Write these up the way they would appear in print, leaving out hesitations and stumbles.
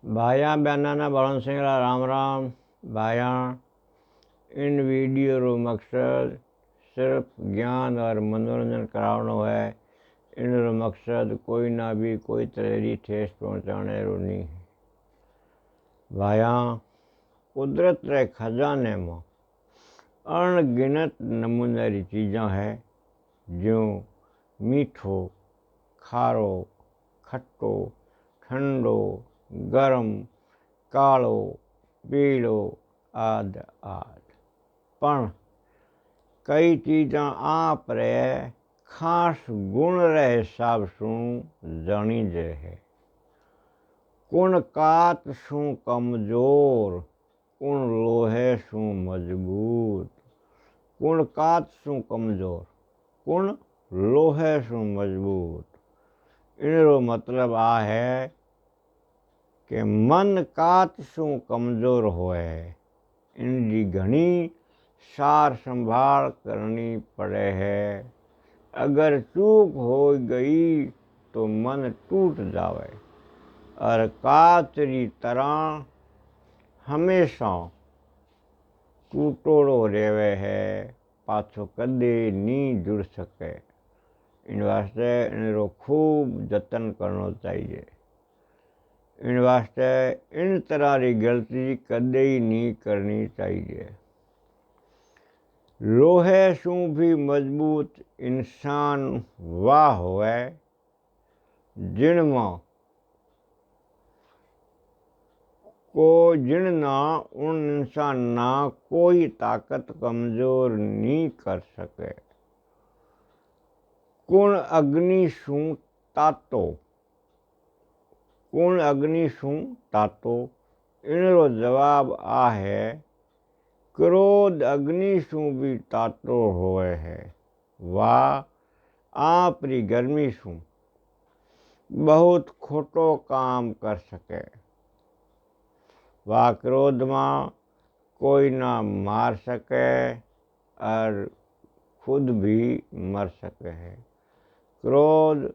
भाइयाँ बहना बड़न सिंगला राम राम। भाइयाँ इन वीडियो रो मकसद सिर्फ ज्ञान और मनोरंजन करावनो है। इन रो मकसद कोई ना भी कोई तरह की ठेस पहुँचाने रो नहीं है। भाइयाँ कुदरत रे खजाने में अणगिनत नमूने री चीज़ां है जो मीठो, खारो, खट्टो, ठंडो, गरम, कालो, पीलो आदि आदि। पण कई चीज़ां आप रे खास गुण रे हिसाब सू जानीजे है। कुण कात सू कमजोर, कुण लोहे सू मजबूत। कुण कात सू कमजोर, कुण लोहे सू मजबूत। इनरो मतलब आ है कि मन कात सू कमजोर होए है। इनकी घनी सार संभाल करनी पड़े है। अगर चूक हो गई तो मन टूट जावे और कात री तरह हमेशा टूटोड़ो रेवे है, पाछो कदे नहीं जुड़ सके। इन वास्ते इनरो खूब जतन करनो चाहिए। इन वास्ते इन तरह की गलती कदे ही नहीं करनी चाहिए। लोहे सू भी मजबूत इंसान वाह होवे जिनमें जिनना उन इंसान ना कोई ताकत कमजोर नहीं कर सके। कुण अग्नि सू तातो, कुण अग्नि सू तातो। इनरो जवाब आ है क्रोध अग्नि सू भी तातो होए है। वाह आप री गर्मी सू बहुत खोटो काम कर सके। वाह क्रोध में कोई ना मार सके और खुद भी मर सके है। क्रोध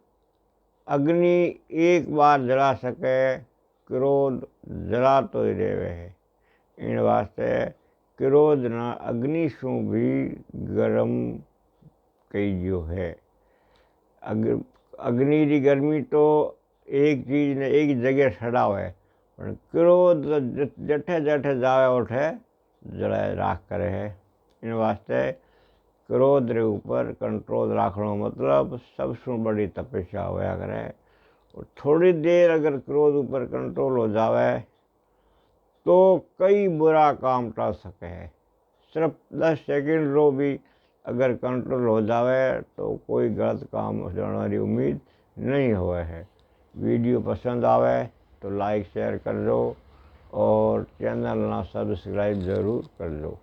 अग्नि एक बार जला सके, क्रोध जला तो ही रेवे है। इन वास्ते क्रोध ना अग्नि सू भी गरम कईजो है। अग्नि की गर्मी तो एक चीज ने एक जगह सड़ावे, पर क्रोध जठे जठे जावे उठे जलाए राख करे है। इन वास्ते क्रोध रे ऊपर कंट्रोल राखनो मतलब सबसे बड़ी तपस्या होया करे। और थोड़ी देर अगर क्रोध ऊपर कंट्रोल हो जावे तो कई बुरा काम टाल सके है। सिर्फ 10 सेकंड रो भी अगर कंट्रोल हो जावे तो कोई गलत काम होने की उम्मीद नहीं होए है। वीडियो पसंद आवे तो लाइक शेयर कर दो और चैनल ना सब्सक्राइब ज़रूर कर दो।